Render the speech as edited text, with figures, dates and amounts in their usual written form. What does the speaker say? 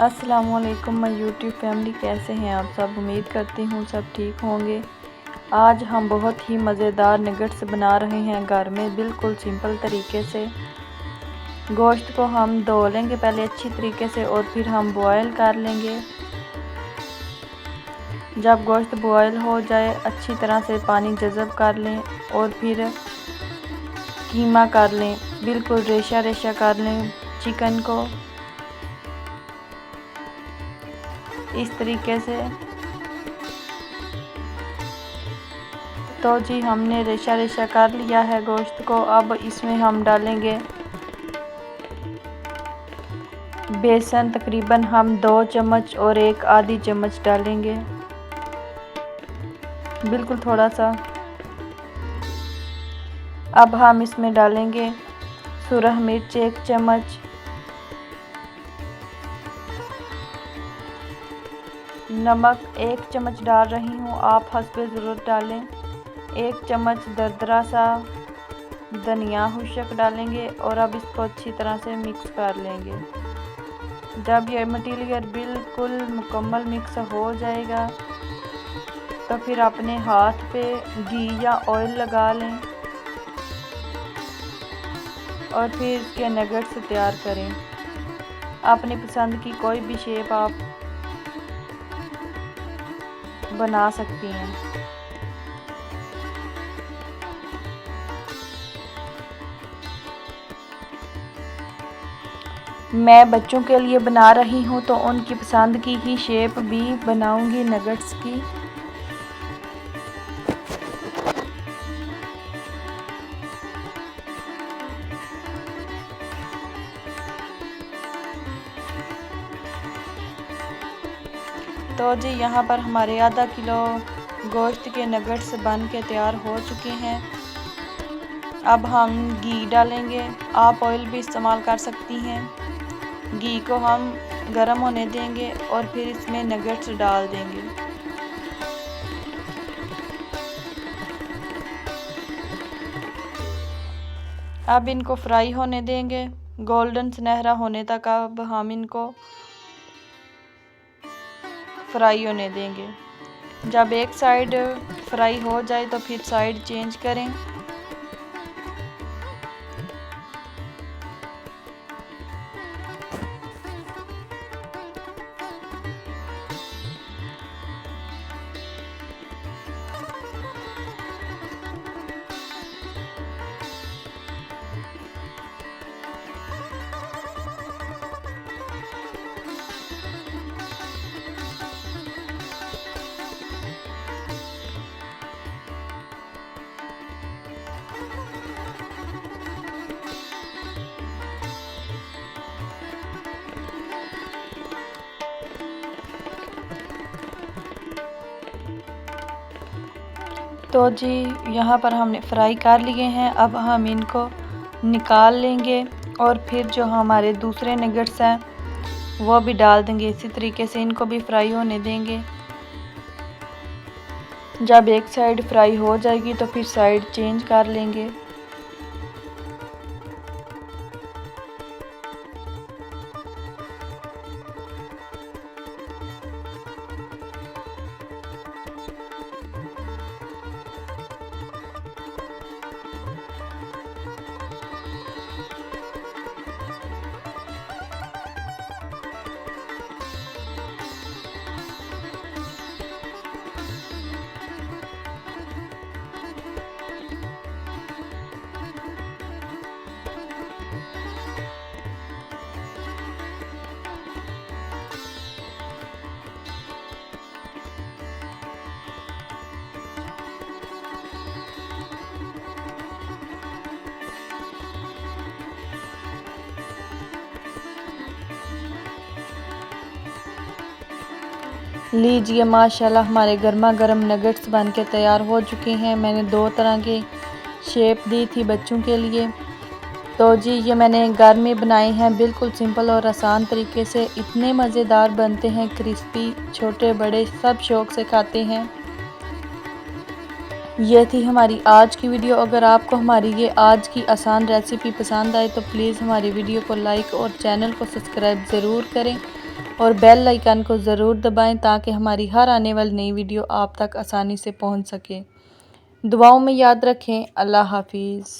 अस्सलामुअलैकुम my YouTube family, कैसे हैं आप सब। उम्मीद करती हूँ सब ठीक होंगे। आज हम बहुत ही मज़ेदार नगेट्स बना रहे हैं घर में, बिल्कुल सिंपल तरीके से। गोश्त को हम धो लेंगे पहले अच्छी तरीके से और फिर हम बॉयल कर लेंगे। जब गोश्त बॉयल हो जाए अच्छी तरह से पानी जज़ब कर लें और फिर कीमा कर लें, बिल्कुल रेशा रेशा कर लें चिकन को इस तरीके से। तो जी हमने रेशा रेशा कर लिया है गोश्त को। अब इसमें हम डालेंगे बेसन, तकरीबन हम 2 चम्मच और 1 आधी चम्मच डालेंगे, बिल्कुल थोड़ा सा। अब हम इसमें डालेंगे सुरह मिर्च 1 चम्मच, नमक 1 चम्मच डाल रही हूँ, आप हस्बे ज़रूरत डालें। 1 चम्मच दरदरा सा धनिया हुशक डालेंगे और अब इसको अच्छी तरह से मिक्स कर लेंगे। जब ये मटीरियल बिल्कुल मुकम्मल मिक्स हो जाएगा तो फिर अपने हाथ पे घी या ऑयल लगा लें और फिर इसके नगेट्स तैयार करें। अपनी पसंद की कोई भी शेप आप बना सकती हैं। मैं बच्चों के लिए बना रही हूँ तो उनकी पसंद की ही शेप भी बनाऊंगी नगेट्स की। तो जी यहाँ पर हमारे आधा किलो गोश्त के नगेट्स बन के तैयार हो चुके हैं। अब हम घी डालेंगे, आप ऑयल भी इस्तेमाल कर सकती हैं। घी को हम गरम होने देंगे और फिर इसमें नगेट्स डाल देंगे। अब इनको फ्राई होने देंगे गोल्डन सुनहरा होने तक। अब हम इनको फ्राई होने देंगे। जब एक साइड फ्राई हो जाए तो फिर साइड चेंज करें। तो जी यहाँ पर हमने फ्राई कर लिए हैं। अब हम इनको निकाल लेंगे और फिर जो हमारे दूसरे नगेट्स हैं वो भी डाल देंगे। इसी तरीके से इनको भी फ्राई होने देंगे। जब एक साइड फ्राई हो जाएगी तो फिर साइड चेंज कर लेंगे। लीजिए माशाल्लाह हमारे गर्मा गर्म नगेट्स बन के तैयार हो चुके हैं। मैंने 2 तरह के शेप दी थी बच्चों के लिए। तो जी ये मैंने घर में बनाए हैं, बिल्कुल सिंपल और आसान तरीके से। इतने मज़ेदार बनते हैं, क्रिस्पी, छोटे बड़े सब शौक़ से खाते हैं। ये थी हमारी आज की वीडियो। अगर आपको हमारी ये आज की आसान रेसिपी पसंद आए तो प्लीज़ हमारी वीडियो को लाइक और चैनल को सब्सक्राइब ज़रूर करें। और बेल आइकन को ज़रूर दबाएं ताकि हमारी हर आने वाली नई वीडियो आप तक आसानी से पहुंच सके। दुआओं में याद रखें। अल्लाह हाफिज़।